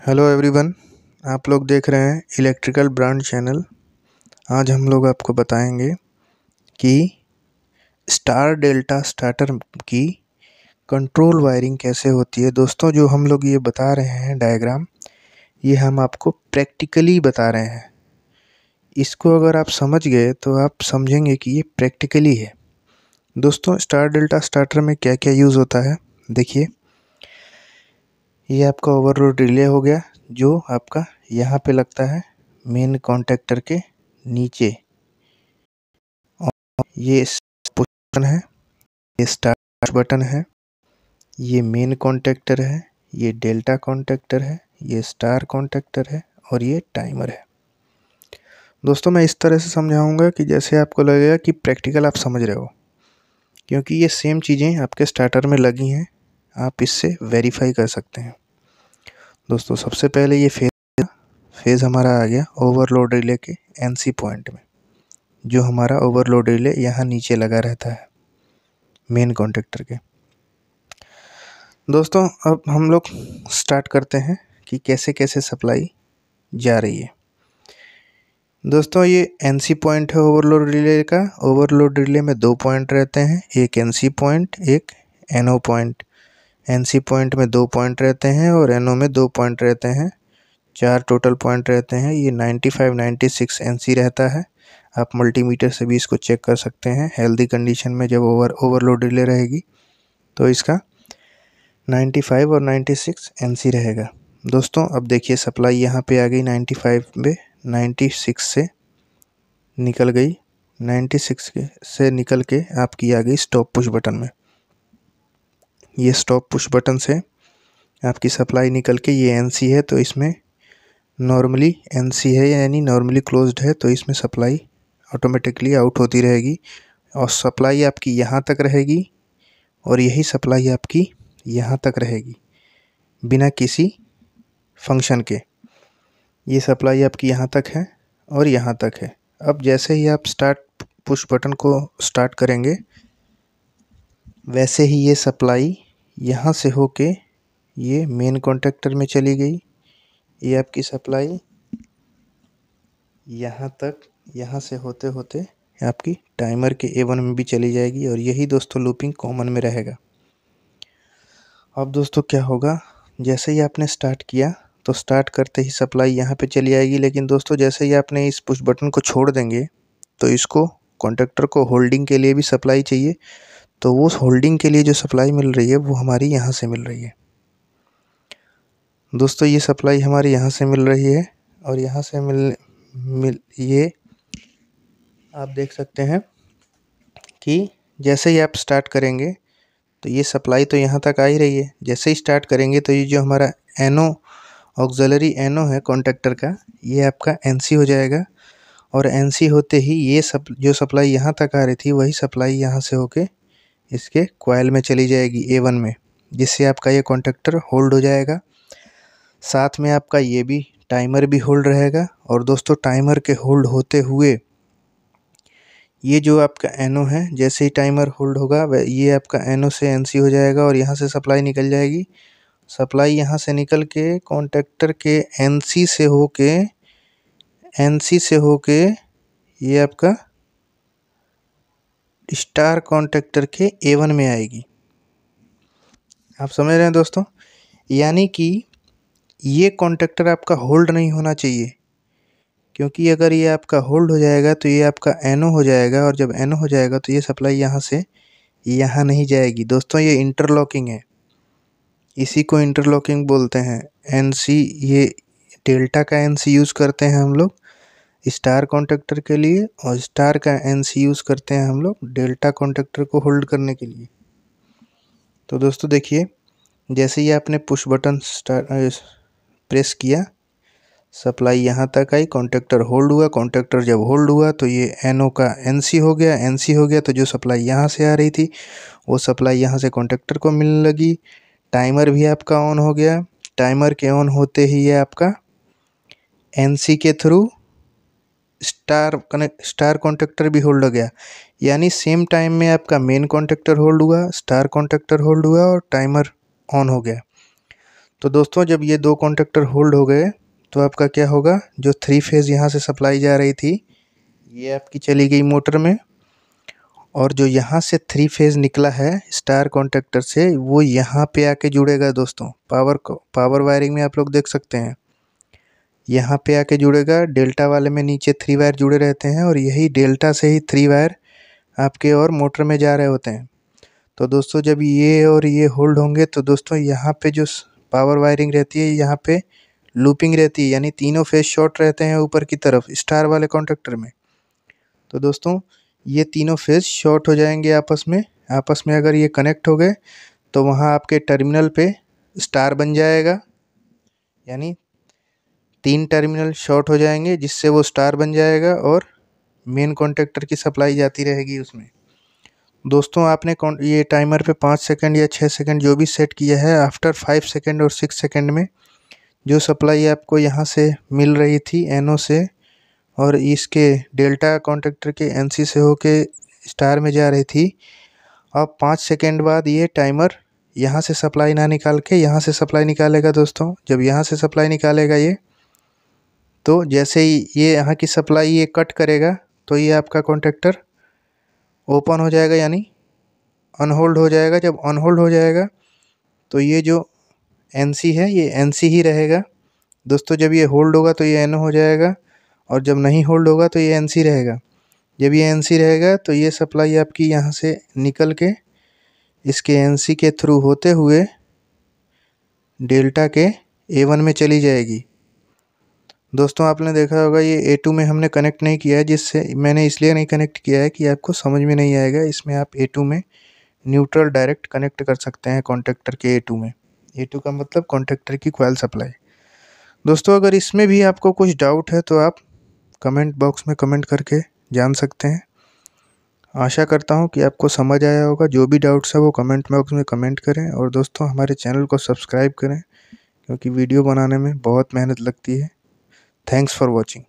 Hello everyone, आप लोग देख रहे हैं इलेक्ट्रिकल ब्रांड चैनल। आज हम लोग आपको बताएंगे कि स्टार डेल्टा स्टार्टर की कंट्रोल वायरिंग कैसे होती है। दोस्तों, जो हम लोग ये बता रहे हैं डायग्राम, ये हम आपको प्रैक्टिकली बता रहे हैं। इसको अगर आप समझ गए तो आप समझेंगे कि ये प्रैक्टिकली है। दोस्तों, स्टार डेल्टा स्टार्टर में क्या क्या यूज़ होता है देखिए। ये आपका ओवरलोड रिले हो गया, जो आपका यहाँ पे लगता है मेन कॉन्टेक्टर के नीचे। और ये पुश बटन है, ये स्टार्ट बटन है, ये मेन कॉन्टेक्टर है, ये डेल्टा कॉन्टेक्टर है, ये स्टार कॉन्टेक्टर है और ये टाइमर है। दोस्तों, मैं इस तरह से समझाऊंगा कि जैसे आपको लगेगा कि प्रैक्टिकल आप समझ रहे हो, क्योंकि ये सेम चीज़ें आपके स्टार्टर में लगी हैं। आप इससे वेरीफाई कर सकते हैं। दोस्तों, सबसे पहले ये फेज़ हमारा आ गया ओवरलोड रिले के एनसी पॉइंट में, जो हमारा ओवरलोड रिले यहाँ नीचे लगा रहता है मेन कॉन्टेक्टर के। दोस्तों, अब हम लोग स्टार्ट करते हैं कि कैसे कैसे सप्लाई जा रही है। दोस्तों, ये एनसी पॉइंट है ओवरलोड रिले का। ओवरलोड रिले में दो पॉइंट रहते हैं, एक एनसी पॉइंट, एक एनओ पॉइंट। एनसी पॉइंट में दो पॉइंट रहते हैं और एनओ में दो पॉइंट रहते हैं। चार टोटल पॉइंट रहते हैं। ये 95 96 एनसी रहता है। आप मल्टीमीटर से भी इसको चेक कर सकते हैं। हेल्दी कंडीशन में जब ओवरलोड रिले रहेगी तो इसका 95 और 96 एनसी रहेगा। दोस्तों, अब देखिए सप्लाई यहाँ पे आ गई 95 में, 96 से निकल गई, 96 से निकल के आपकी आ गई स्टॉप पुश बटन में। ये स्टॉप पुश बटन से आपकी सप्लाई निकल के ये एनसी है, तो इसमें नॉर्मली एनसी है यानी नॉर्मली क्लोज्ड है, तो इसमें सप्लाई ऑटोमेटिकली आउट होती रहेगी और सप्लाई आपकी यहाँ तक रहेगी और यही सप्लाई आपकी यहाँ तक रहेगी बिना किसी फंक्शन के। ये सप्लाई आपकी यहाँ तक है और यहाँ तक है। अब जैसे ही आप स्टार्ट पुश बटन को स्टार्ट करेंगे, वैसे ही ये सप्लाई यहाँ से होके ये मेन कॉन्टेक्टर में चली गई। ये आपकी सप्लाई यहाँ तक, यहाँ से होते होते आपकी टाइमर के A1 में भी चली जाएगी और यही दोस्तों लूपिंग कॉमन में रहेगा। अब दोस्तों क्या होगा, जैसे ही आपने स्टार्ट किया तो स्टार्ट करते ही सप्लाई यहाँ पे चली आएगी, लेकिन दोस्तों जैसे ही आपने इस पुश बटन को छोड़ देंगे तो इसको कॉन्टेक्टर को होल्डिंग के लिए भी सप्लाई चाहिए। तो वो होल्डिंग के लिए जो सप्लाई मिल रही है वो हमारी यहाँ से मिल रही है। दोस्तों, ये सप्लाई हमारी यहाँ से मिल रही है और यहाँ से ये आप देख सकते हैं कि जैसे ही आप स्टार्ट करेंगे तो ये सप्लाई तो यहाँ तक आ ही रही है। जैसे ही स्टार्ट करेंगे तो ये जो हमारा एनओ ऑक्सिलरी एनओ है कॉन्टेक्टर का, ये आपका एनसी हो जाएगा और एनसी होते ही ये जो सप्लाई यहाँ तक आ रही थी वही सप्लाई यहाँ से होके इसके कॉइल में चली जाएगी A1 में, जिससे आपका ये कॉन्टेक्टर होल्ड हो जाएगा। साथ में आपका ये भी टाइमर भी होल्ड रहेगा। और दोस्तों, टाइमर के होल्ड होते हुए ये जो आपका एनओ है, जैसे ही टाइमर होल्ड होगा ये आपका एनओ से एनसी हो जाएगा और यहाँ से सप्लाई निकल जाएगी। सप्लाई यहाँ से निकल के कॉन्टेक्टर के एनसी से होके ये आपका स्टार कॉन्टेक्टर के A1 में आएगी। आप समझ रहे हैं दोस्तों? यानी कि ये कॉन्टेक्टर आपका होल्ड नहीं होना चाहिए, क्योंकि अगर ये आपका होल्ड हो जाएगा तो ये आपका एनओ हो जाएगा और जब एनओ हो जाएगा तो ये सप्लाई यहाँ से यहाँ नहीं जाएगी। दोस्तों, ये इंटरलॉकिंग है, इसी को इंटरलॉकिंग बोलते हैं। एनसी, ये डेल्टा का एनसी यूज़ करते हैं हम लोग स्टार कॉन्टेक्टर के लिए और स्टार का एनसी यूज़ करते हैं हम लोग डेल्टा कॉन्टेक्टर को होल्ड करने के लिए। तो दोस्तों देखिए, जैसे ही आपने पुश बटन प्रेस किया, सप्लाई यहाँ तक आई, कॉन्टेक्टर होल्ड हुआ। कॉन्टेक्टर जब होल्ड हुआ तो ये एनओ का एनसी हो गया। एनसी हो गया तो जो सप्लाई यहाँ से आ रही थी वो सप्लाई यहाँ से कॉन्टेक्टर को मिलने लगी। टाइमर भी आपका ऑन हो गया। टाइमर के ऑन होते ही ये आपका एनसी के थ्रू स्टार कॉन्टेक्टर भी होल्ड हो गया। यानी सेम टाइम में आपका मेन कॉन्टेक्टर होल्ड हुआ, स्टार कॉन्टेक्टर होल्ड हुआ और टाइमर ऑन हो गया। तो दोस्तों जब ये दो कॉन्टेक्टर होल्ड हो गए तो आपका क्या होगा, जो 3 फेज़ यहाँ से सप्लाई जा रही थी ये आपकी चली गई मोटर में, और जो यहाँ से 3 फेज़ निकला है स्टार कॉन्टेक्टर से वो यहाँ पे आके जुड़ेगा दोस्तों। पावर वायरिंग में आप लोग देख सकते हैं यहाँ पे आके जुड़ेगा। डेल्टा वाले में नीचे 3 वायर जुड़े रहते हैं और यही डेल्टा से ही 3 वायर आपके और मोटर में जा रहे होते हैं। तो दोस्तों जब ये और ये होल्ड होंगे तो दोस्तों यहाँ पे जो पावर वायरिंग रहती है यहाँ पे लूपिंग रहती है, यानी तीनों फेज शॉर्ट रहते हैं ऊपर की तरफ स्टार वाले कॉन्टेक्टर में। तो दोस्तों ये तीनों फेज शॉर्ट हो जाएंगे आपस में अगर ये कनेक्ट हो गए तो वहाँ आपके टर्मिनल पे स्टार बन जाएगा, यानी 3 टर्मिनल शॉर्ट हो जाएंगे जिससे वो स्टार बन जाएगा और मेन कॉन्टेक्टर की सप्लाई जाती रहेगी उसमें। दोस्तों आपने ये टाइमर पे 5 सेकंड या 6 सेकंड जो भी सेट किया है, आफ्टर 5 सेकंड और 6 सेकंड में जो सप्लाई आपको यहाँ से मिल रही थी एनओ से और इसके डेल्टा कॉन्टेक्टर के एनसी से होके स्टार में जा रही थी, अब 5 सेकंड बाद ये टाइमर यहाँ से सप्लाई ना निकाल के यहाँ से सप्लाई निकालेगा। दोस्तों जब यहाँ से सप्लाई निकालेगा ये, तो जैसे ही ये यहाँ की सप्लाई ये कट करेगा तो ये आपका कॉन्टेक्टर ओपन हो जाएगा, यानी अनहोल्ड हो जाएगा। जब अनहोल्ड हो जाएगा तो ये जो एनसी है ये एनसी ही रहेगा दोस्तों। जब ये होल्ड होगा तो ये एनओ हो जाएगा और जब नहीं होल्ड होगा तो ये एनसी रहेगा। जब ये एनसी रहेगा तो ये सप्लाई आपकी यहाँ से निकल के इसके एनसी के थ्रू होते हुए डेल्टा के A1 में चली जाएगी। दोस्तों आपने देखा होगा ये A2 में हमने कनेक्ट नहीं किया है, जिससे मैंने इसलिए नहीं कनेक्ट किया है कि आपको समझ में नहीं आएगा। इसमें आप A2 में न्यूट्रल डायरेक्ट कनेक्ट कर सकते हैं कॉन्टेक्टर के A2 में। A2 का मतलब कॉन्टेक्टर की कॉइल सप्लाई। दोस्तों अगर इसमें भी आपको कुछ डाउट है तो आप कमेंट बॉक्स में कमेंट करके जान सकते हैं। आशा करता हूँ कि आपको समझ आया होगा। जो भी डाउट्स है वो कमेंट बॉक्स में कमेंट करें और दोस्तों हमारे चैनल को सब्सक्राइब करें क्योंकि वीडियो बनाने में बहुत मेहनत लगती है। Thanks for watching.